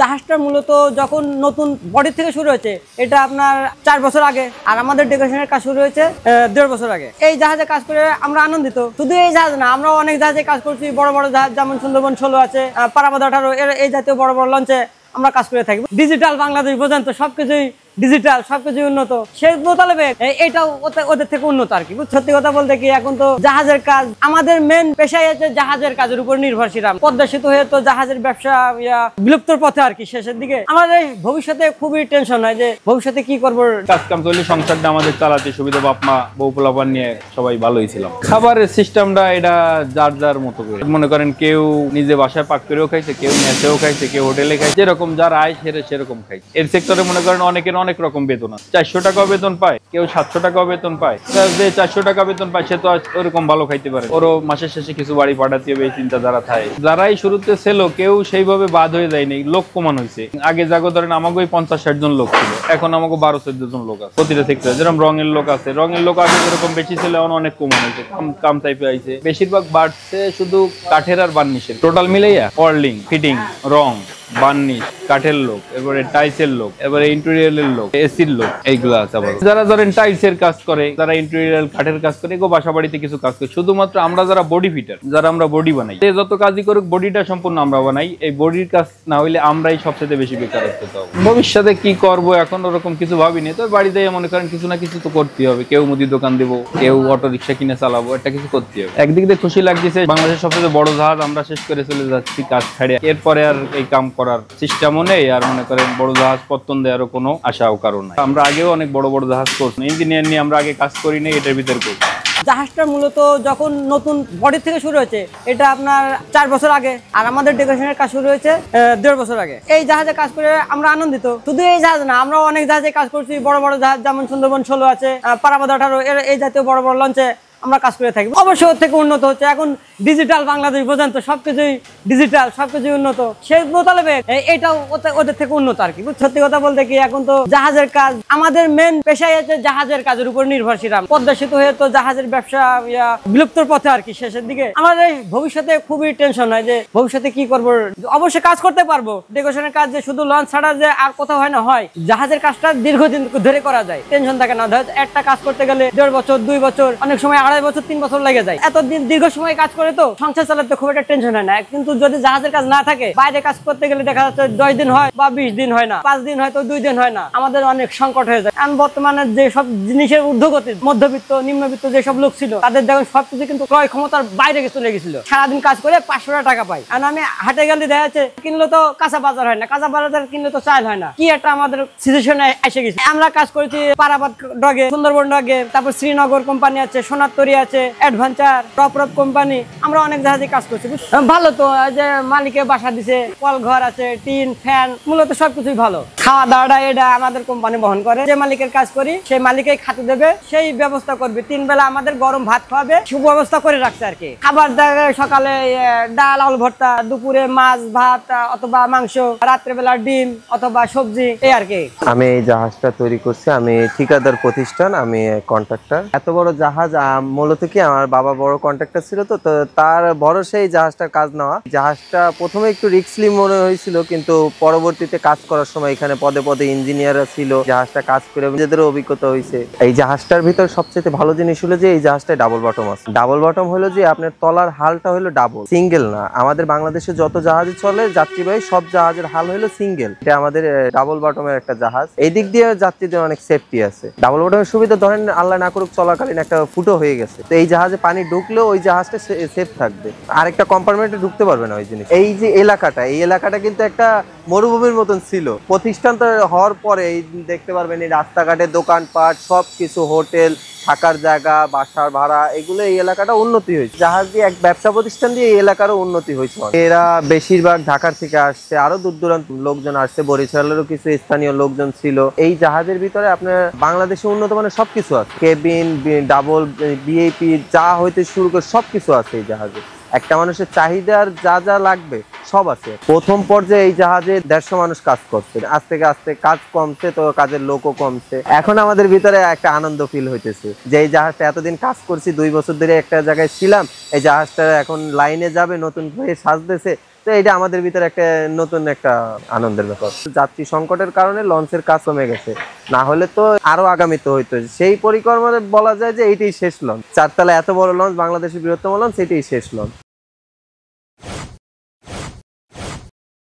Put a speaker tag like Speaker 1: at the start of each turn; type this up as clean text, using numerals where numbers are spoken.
Speaker 1: জাহাজটা মূলত যখন নতুন বডি থেকে শুরু হয়েছে এটা আপনার 4 বছর আগে, আর আমাদের ডেকোরেশনের কাজ শুরু হয়েছে 1.5 বছর আগে। এই জাহাজে কাজ করে আমরা আনন্দিত। শুধু এই জাহাজ না, আমরা অনেক জাহাজে কাজ করছি, বড় বড় জাহাজ যেমন সুন্দরবন 16 আছে, পারাবাদ 18, এই জাতীয় বড় বড় লঞ্চে আমরা কাজ করে থাকি। ডিজিটাল বাংলাদেশ বোঝেন তো, সবকিছুই ডিজিটাল, সবকিছু উন্নত। সেই মোতাবেক এটাও ওদের থেকে উন্নত আর কি। সত্যি কথা বলতে কি, এখন তো জাহাজের কাজ আমাদের মেন পেশাই আছে, জাহাজের কাজের উপর নির্ভরশীল। পদ্মা সেতু হয়ে তো জাহাজের ব্যবসা বিলুপ্তর পথে আর কি, শেষের দিকে। আমাদের ভবিষ্যতে খুবই টেনশন হয় যে ভবিষ্যতে কি করবো।
Speaker 2: কাজ কাম চলে সংসারটা আমাদের চালাতে সুবিধা, বাপ মা বউ পোলাপান নিয়ে সবাই ভালোই ছিলাম। খাবারের সিস্টেমটা এটা যার যার মতো করে, মনে করেন কেউ নিজে বাসায় পাক করেও খাইছে, কেউ মেসেও খাইছে, কেউ হোটেলে খাইছে, যেরকম যার আয় সেরকম খাইছে। এর সেক্টরে মনে করেন অনেকের অনেক রকম বেতন আছে। 400 টাকা বেতন পায়, কেউ 700 টাকা বেতন পায়। যে 400 টাকা বেতন পায় সে তো ওরকম ভালো খাইতে পারে, ওরও মাসের শেষে কিছু বাড়ি পাঠাতে হবে, এই চিন্তা যারা থাকে। যারাই শুরুতে ছিল কেউ সেইভাবে বাদ হয়ে যায়নি, লোক কমান হয়েছে। আগে জাগো ধরেন আমাকে 50-60 জন লোক ছিল, এখন আমাকে 12-14 জন লোক আছে প্রতিটা সেক্টরে। যেরকম রঙের লোক আছে, রঙের লোক আগে যেরকম বেশি ছিল এখন অনেক কমান হয়েছে, কাম টাইপে আইছে। বেশিরভাগ বাড়ছে শুধু কাঠের আর বার্নিশের, টোটাল মিলাইয়া ওয়ার্লিং, ফিটিং, রং, বার্নিশ, কাঠের লোক, এবারে টাইলসের লোক, এবারে ইন্টেরিয়রের লোক, এসির লোক, এইগুলো আছে। আবার যারা ধরেন টাইলসের কাজ করে, যারা ইন্টেরিয়র কাঠের কাজ করে, এগো বাসা বাড়িতে কিছু কাজ করে। শুধুমাত্র আমরা যারা বডি ফিটার, যারা আমরা বডি বানাই, যত কাজই করুক বডিটা সম্পূর্ণ আমরা বানাই। এই বডির কাজ না হইলে আমরাই সবচেয়ে বেশি বেকারত্ব পাবো। ভবিষ্যতে কি করব এখন ওরকম কিছু ভাবিনি। তো বাড়িতে মনে করেন কিছু না কিছু তো করতে হবে। কেউ মুদির দোকান দেবো, কেউ অটো রিক্সা কিনে চালাবো, একটা কিছু করতে হবে। একদিক দিয়ে খুশি লাগছে, বাংলাদেশের সবচেয়ে বড় জাহাজ আমরা শেষ করে চলে যাচ্ছি কাজ ছাড়ে। এরপরে আর এই কাম করার সিস্টেম নেই, আর মনে করেন বড় জাহাজ পত্তন দেওয়ারও কোনো আশাও কারণ নাই। আমরা আগেও অনেক বড় বড় জাহাজ করছি, ইঞ্জিনিয়ার নিয়ে আমরা আগে কাজ করি নাই, এটার ভিতর করছি।
Speaker 1: জাহাজটা মূলত যখন নতুন বডি থেকে শুরু হয়েছে এটা আপনার 4 বছর আগে, আর আমাদের ডেকোরেশনের কাজ শুরু হয়েছে 1.5 বছর আগে। এই জাহাজে কাজ করে আমরা আনন্দিত। শুধু এই জাহাজ না, আমরা অনেক জাহাজে কাজ করছি, বড় বড় জাহাজ যেমন সুন্দরবন 16 আছে, পারাবাদ 18, এই জাতীয় বড় বড় লঞ্চে আমরা কাজ করে থাকি। অবশ্যই ওর থেকে উন্নত হচ্ছে। এখন ডিজিটাল বাংলাদেশ বোঝেন তো, সবকিছুই ডিজিটাল, সবকিছুই উন্নত। সেই মোতাবেক এটাও ওদের থেকে উন্নত আর কি। সত্যি কথা বলতে কি, এখন তো জাহাজের কাজ আমাদের মেন পেশাই আছে, জাহাজের কাজের উপর নির্ভরশীল। পদ্মা সেতু হয়ে তো জাহাজের ব্যবসা বিলুপ্তর পথে আর কি, শেষের দিকে। আমাদের ভবিষ্যতে খুবই টেনশন হয় যে ভবিষ্যতে কি করবো। অবশ্যই কাজ করতে পারবো, ডেকোরেশনের কাজ যে শুধু লঞ্চ ছাড়া যে আর কোথাও হয় না, হয় জাহাজের কাজটা দীর্ঘদিন ধরে করা যায়, টেনশন থাকে না। ধর একটা কাজ করতে গেলে 1.5 বছর, 2 বছর, অনেক সময় 2.5 বছর, 3 বছর লেগে যায়। এতদিন দীর্ঘ সময় কাজ করে তো সংসার চালাতে খুব একটা টেনশন হয় না। কিন্তু যদি জাহাজের কাজ না থাকে, বাইরে কাজ করতে গেলে দেখা যাচ্ছে 10 দিন হয় বা 20 দিন হয় না, 5 দিন হয় তো 2 দিন হয় না। আমাদের অনেক সংকট হয়ে যায়। কারণ বর্তমানে যে সব জিনিসের ঊর্ধ্বগতি, মধ্যবিত্ত, নিম্নবিত্ত যেসব লোক ছিল তাদের দেখেন সবকিছু কিন্তু ক্রয় ক্ষমতার বাইরে চলে গেছিল। সারাদিন কাজ করে 500 টাকা পায়। আর আমি হাটে গেলে দেখা যাচ্ছে কিনলে তো কাঁচা বাজার হয় না, কাঁচা বাজার কিনলে তো চাল হয় না। কি একটা আমাদের সিচুয়েশনে এসে গেছে। আমরা কাজ করেছি পারাবাদ ডগে, সুন্দরবন ডগে, তারপর শ্রীনগর কোম্পানি আছে, সোনারতরী আছে, অ্যাডভেঞ্চার, টপ কোম্পানি, আমরা অনেক জাহাজে কাজ করছি। ভালো তো, যে মালিকের বাসা দিছে, কল ঘর আছে, টিন, ফ্যান, মূলত সবকিছুই ভালো। খাওয়া দাওয়াটা এটা আমাদের কোম্পানি বহন করে। যে মালিকের কাজ করি সেই মালিকই খাতে দেবে, সেই ব্যবস্থা করবে। 3 বেলা আমাদের গরম ভাত খাওয়াবে, সুব্যবস্থা করে রাখছে আর কি। খাবার দাবার সকালে ডাল, আলু ভর্তা, দুপুরে মাছ ভাত অথবা মাংস, রাত্রেবেলা ডিম অথবা সবজি, এই আর কি।
Speaker 3: আমি এই জাহাজটা তৈরি করছি, আমি ঠিকাদার প্রতিষ্ঠান, আমি কন্ট্রাক্টর। এত বড় জাহাজ মূলত কি আমার বাবা বড় কন্ট্রাক্টর ছিল, তো তার ভরসায় এই জাহাজটার কাজ নেওয়া। জাহাজটা প্রথমে একটু রিস্কলি মনে হয়েছিল, কিন্তু পরবর্তীতে কাজ করার সময় এখানে পদে পদে ইঞ্জিনিয়াররা ছিল, জাহাজটা কাজ করে নিজেদেরও অভিজ্ঞতা হয়েছে। এই জাহাজটার ভিতর সবচেয়ে ভালো জিনিস হলো যে এই জাহাজটায় ডাবল বটম আছে। ডাবল বটম হলো যে আপনার তলার হালটা হলো ডাবল, সিঙ্গেল না। আমাদের বাংলাদেশে যত জাহাজ চলে যাত্রীবাহী, সব জাহাজের হাল হলো সিঙ্গেল। এটা আমাদের ডাবল বটমের একটা জাহাজ। এই দিক দিয়ে যাত্রীদের অনেক সেফটি আছে। ডাবল বটমের সুবিধা, ধরেন আল্লাহ না করুক চলাকালীন একটা ফুটো হয়ে গেছে, তো এই জাহাজে পানি ঢুকলেও ওই জাহাজটা সেফ থাকবে, আরেকটা কম্পার্টমেন্টে ঢুকতে পারবে না ওই জিনিস। এই যে এলাকাটা, এই এলাকাটা কিন্তু একটা মরুভূমির মতন ছিল। প্রতিষ্ঠান হওয়ার পরে এই দেখতে পারবেন এই রাস্তাঘাটে দোকানপাট সবকিছু, হোটেল, থাকার জায়গা, বাসার ভাড়া, এগুলো এই এলাকাটা উন্নতি হয়েছে। জাহাজ দিয়ে এক ব্যবসা প্রতিষ্ঠান দিয়ে এই এলাকারও উন্নতি হয়েছে। এরা বেশিরভাগ ঢাকার থেকে আসছে, আরো দূর দূরান্ত লোকজন আসছে, বরিশালেরও কিছু স্থানীয় লোকজন ছিল। এই জাহাজের ভিতরে আপনার বাংলাদেশে উন্নত মানের সবকিছু আছে, কেবিন, ডাবল, ভিআইপি, যা হইতে শুরু করে সবকিছু আছে এই জাহাজে। একটা মানুষের চাহিদার যা যা লাগবে সব আছে। প্রথম পর্যায়ে এই জাহাজে 150 মানুষ কাজ করছে, আস্তে আস্তে কাজ কমছে, তো কাজের লোকও কমছে। এখন আমাদের ভিতরে একটা আনন্দ ফিল হইতেছে যে এই জাহাজটা এতদিন কাজ করছি, 2 বছর ধরে একটা জায়গায় ছিলাম, এই জাহাজটা এখন লাইনে যাবে, নতুন হয়ে সাজতেছে, তো এটা আমাদের ভিতরে একটা নতুন একটা আনন্দের ব্যাপার। যাত্রী সংকটের কারণে লঞ্চের কাজ কমে গেছে, না হলে তো আরো আগামীতে হইতো। সেই পরিকল্পনায় বলা যায় যে এইটাই শেষ লঞ্চ। 4 তলা এত বড় লঞ্চ, বাংলাদেশের বৃহত্তম লঞ্চ, এটাই শেষ লঞ্চ।